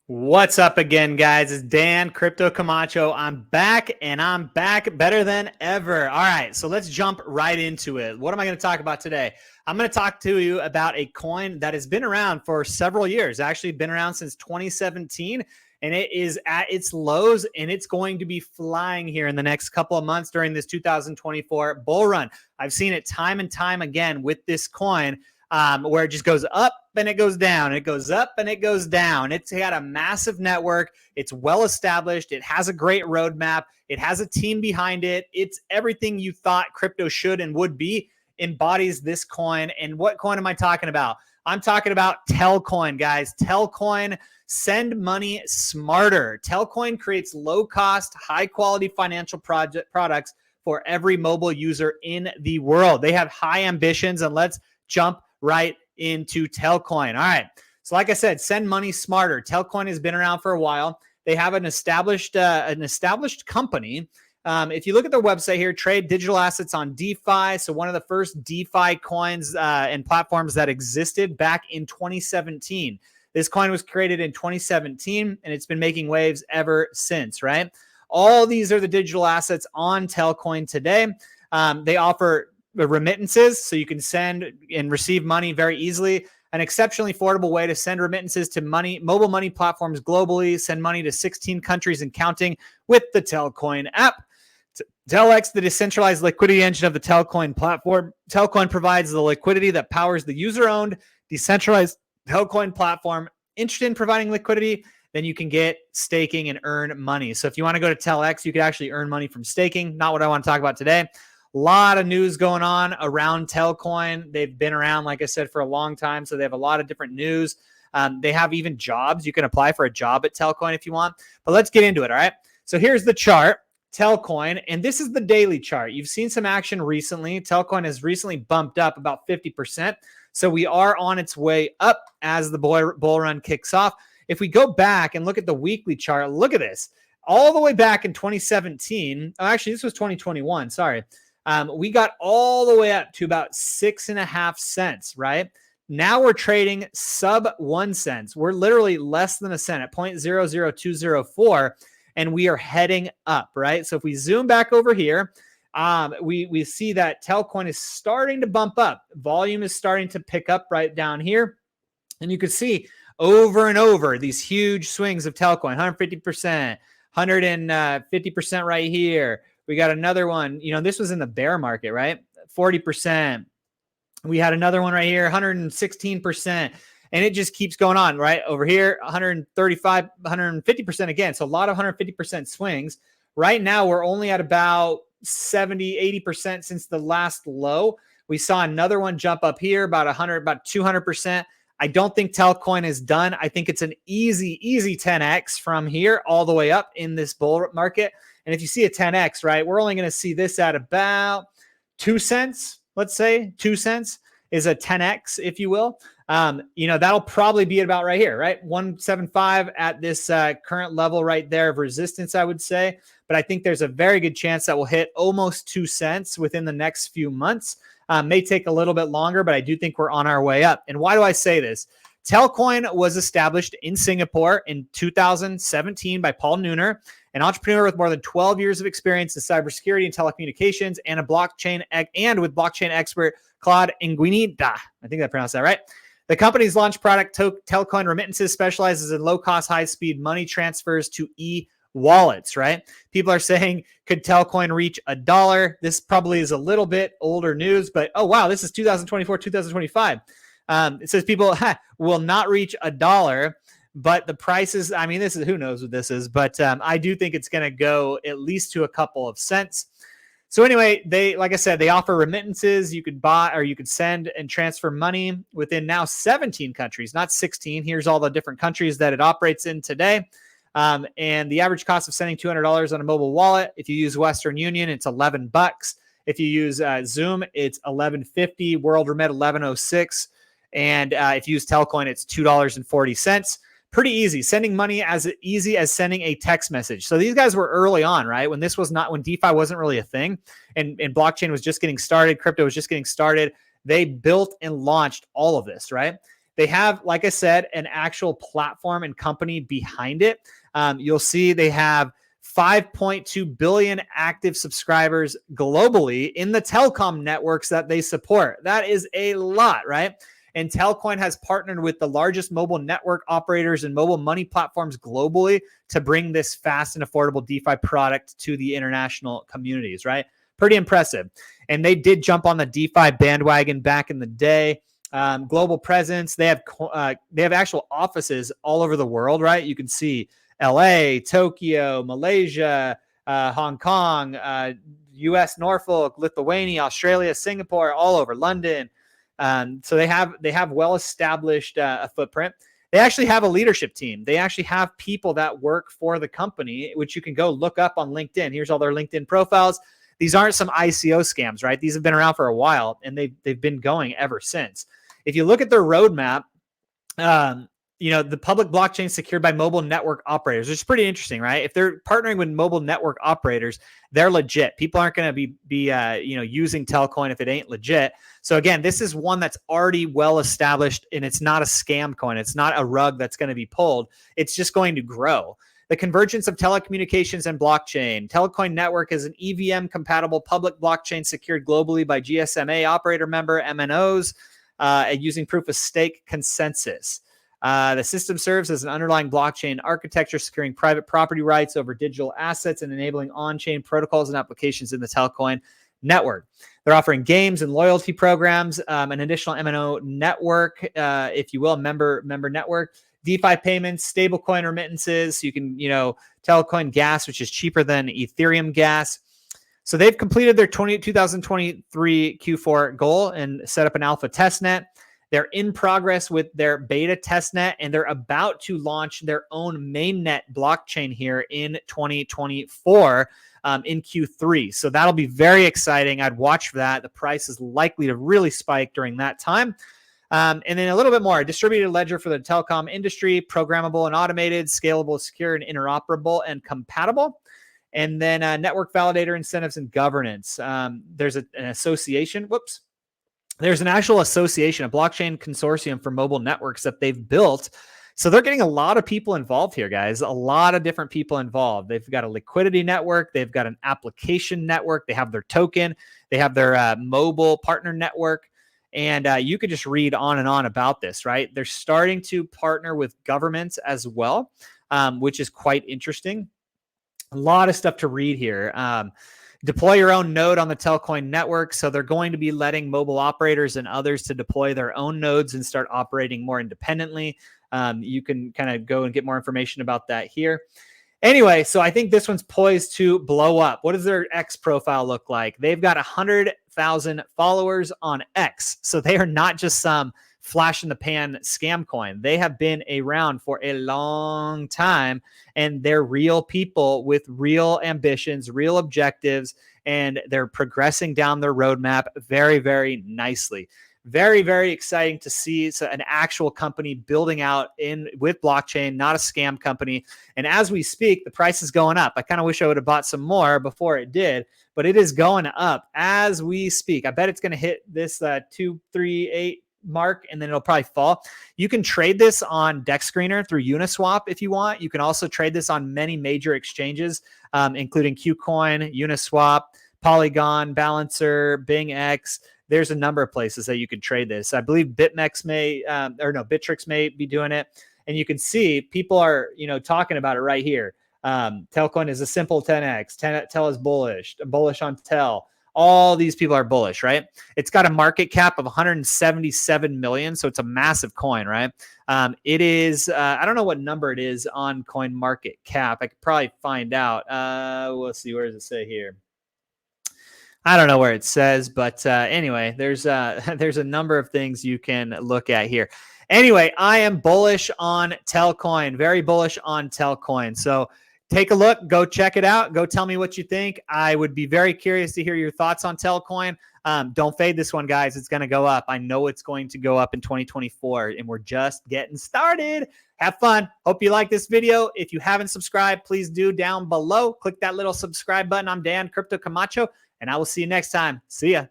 What's up again, guys? It's Dan Crypto Camacho. I'm back and I'm back better than ever. All right, so let's jump right into it. What am I going to talk about today? I'm going to talk to you about a coin that has been around for several years, actually been around since 2017, and it is at its lows, and it's going to be flying here in the next couple of months during this 2024 bull run. I've seen it time and time again with this coin. Where it just goes up and it goes down. It goes up and it goes down. It's got a massive network. It's well established. It has a great roadmap. It has a team behind it. It's everything you thought crypto should and would be, embodies this coin. And what coin am I talking about? I'm talking about Telcoin, guys. Telcoin, send money smarter. Telcoin creates low-cost, high-quality financial products for every mobile user in the world. They have high ambitions, and let's jump right into Telcoin. All right. So like I said, send money smarter. Telcoin has been around for a while. They have an established company. If you look at their website here, trade digital assets on DeFi. So one of the first DeFi coins and platforms that existed back in 2017. This coin was created in 2017, and it's been making waves ever since, right? All these are the digital assets on Telcoin today. They offer remittances, so you can send and receive money very easily. An exceptionally affordable way to send remittances to mobile money platforms globally. Send money to 16 countries and counting with the Telcoin app. Telex, the decentralized liquidity engine of the Telcoin platform. Telcoin provides the liquidity that powers the user-owned, decentralized Telcoin platform. Interested in providing liquidity? Then you can get staking and earn money. So if you want to go to Telex, you could actually earn money from staking. Not what I want to talk about today. A lot of news going on around Telcoin. They've been around, like I said, for a long time, so they have a lot of different news. They have even jobs. You can apply for a job at Telcoin if you want. But let's get into it, all right? So here's the chart, Telcoin, and this is the daily chart. You've seen some action recently. Telcoin has recently bumped up about 50%. So we are on its way up as the bull run kicks off. If we go back and look at the weekly chart, look at this. All the way back in 2017, actually, this was 2021, sorry. We got all the way up to about 6.5 cents, right? Now we're trading sub 1 cent. We're literally less than a cent at 0.00204, and we are heading up, right? So if we zoom back over here, we see that Telcoin is starting to bump up. Volume is starting to pick up right down here. And you can see over and over these huge swings of Telcoin, 150%, 150% right here. We got another one, this was in the bear market, right? 40%. We had another one right here, 116%. And it just keeps going on, right? Over here, 135, 150% again. So a lot of 150% swings. Right now, we're only at about 70, 80% since the last low. We saw another one jump up here, about 200%. I don't think Telcoin is done. I think it's an easy 10x from here all the way up in this bull market. And if you see a 10x, right, we're only going to see this at about 2 cents. Let's say 2 cents is a 10x, if you will. That'll probably be about right here, right? 175 at this current level right there of resistance, I would say. But I think there's a very good chance that we'll hit almost 2 cents within the next few months. May take a little bit longer, but I do think we're on our way up. And why do I say this? Telcoin was established in Singapore in 2017 by Paul Nooner, an entrepreneur with more than 12 years of experience in cybersecurity and telecommunications, and with blockchain expert Claude Nguyenita. I think I pronounced that right. The company's launch product, Telcoin Remittances, specializes in low-cost, high-speed money transfers to e-wallets, right? People are saying, could Telcoin reach $1? This probably is a little bit older news, but oh, wow, this is 2024, 2025. It says people will not reach $1, but the prices, this is, who knows what this is, but I do think it's going to go at least to a couple of cents. So anyway, like I said, they offer remittances. You could buy or you could send and transfer money within now 17 countries, not 16. Here's all the different countries that it operates in today. And the average cost of sending $200 on a mobile wallet. If you use Western Union, it's $11. If you use Zoom, it's $11.50. World Remit, $11.06. And if you use Telcoin, it's $2.40. Pretty easy. Sending money as easy as sending a text message. So these guys were early on, right? When DeFi wasn't really a thing and blockchain was just getting started, crypto was just getting started. They built and launched all of this, right? They have, like I said, an actual platform and company behind it. You'll see they have 5.2 billion active subscribers globally in the telecom networks that they support. That is a lot, right? And Telcoin has partnered with the largest mobile network operators and mobile money platforms globally to bring this fast and affordable DeFi product to the international communities, right? Pretty impressive. And they did jump on the DeFi bandwagon back in the day. Global presence. They have actual offices all over the world, right? You can see LA, Tokyo, Malaysia, Hong Kong, US, Norfolk, Lithuania, Australia, Singapore, all over London. So they have well-established a footprint. They actually have a leadership team. They actually have people that work for the company, which you can go look up on LinkedIn. Here's all their LinkedIn profiles. These aren't some ICO scams, right? These have been around for a while, and they've been going ever since. If you look at their roadmap, the public blockchain secured by mobile network operators, which is pretty interesting, right? If they're partnering with mobile network operators, they're legit. People aren't going to be using Telcoin if it ain't legit. So again, this is one that's already well established, and it's not a scam coin. It's not a rug that's going to be pulled. It's just going to grow. The convergence of telecommunications and blockchain. Telcoin Network is an EVM-compatible public blockchain secured globally by GSMA operator member MNOs using proof-of-stake consensus. The system serves as an underlying blockchain architecture, securing private property rights over digital assets and enabling on-chain protocols and applications in the Telcoin network. They're offering games and loyalty programs, an additional MNO network, if you will, member network, DeFi payments, stablecoin remittances. You can, Telcoin gas, which is cheaper than Ethereum gas. So they've completed their 2023 Q4 goal and set up an alpha testnet. They're in progress with their beta testnet, and they're about to launch their own mainnet blockchain here in 2024 in Q3. So that'll be very exciting. I'd watch for that. The price is likely to really spike during that time. And then a little bit more, distributed ledger for the telecom industry, programmable and automated, scalable, secure, and interoperable and compatible. And then network validator incentives and governance. There's an association. There's an actual association, a blockchain consortium for mobile networks that they've built. So they're getting a lot of people involved here, guys. A lot of different people involved. They've got a liquidity network. They've got an application network. They have their token. They have their mobile partner network. And you could just read on and on about this, right? They're starting to partner with governments as well, which is quite interesting. A lot of stuff to read here. Deploy your own node on the Telcoin network. So they're going to be letting mobile operators and others to deploy their own nodes and start operating more independently. You can kind of go and get more information about that here. Anyway, so I think this one's poised to blow up. What does their X profile look like? They've got 100,000 followers on X. So they are not just some flash in the pan scam coin. They have been around for a long time, and they're real people with real ambitions, real objectives, and they're progressing down their roadmap very, very nicely. Very, very exciting to see an actual company building out with blockchain, not a scam company. And as we speak, the price is going up. I kind of wish I would have bought some more before it did, but it is going up as we speak. I bet it's going to hit this 238 mark, and then it'll probably fall. You can trade this on DEX Screener through Uniswap if you want. You can also trade this on many major exchanges, including KuCoin, Uniswap, Polygon, Balancer, BingX. There's a number of places that you can trade this. I believe Bitrix may be doing it. And you can see people are, talking about it right here. Telcoin is a simple 10x. Tel is bullish on Tel. All these people are bullish, right? It's got a market cap of 177 million. So it's a massive coin, right? It is, I don't know what number it is on coin market cap. I could probably find out. We'll see. Where does it say here? I don't know where it says, but anyway, there's a number of things you can look at here. Anyway, I am bullish on Telcoin, very bullish on Telcoin. So take a look, go check it out, go tell me what you think. I would be very curious to hear your thoughts on Telcoin. Don't fade this one, guys. It's going to go up. I know it's going to go up in 2024, and we're just getting started. Have fun. Hope you like this video. If you haven't subscribed, please do down below. Click that little subscribe button. I'm Dan Crypto Camacho, and I will see you next time. See ya.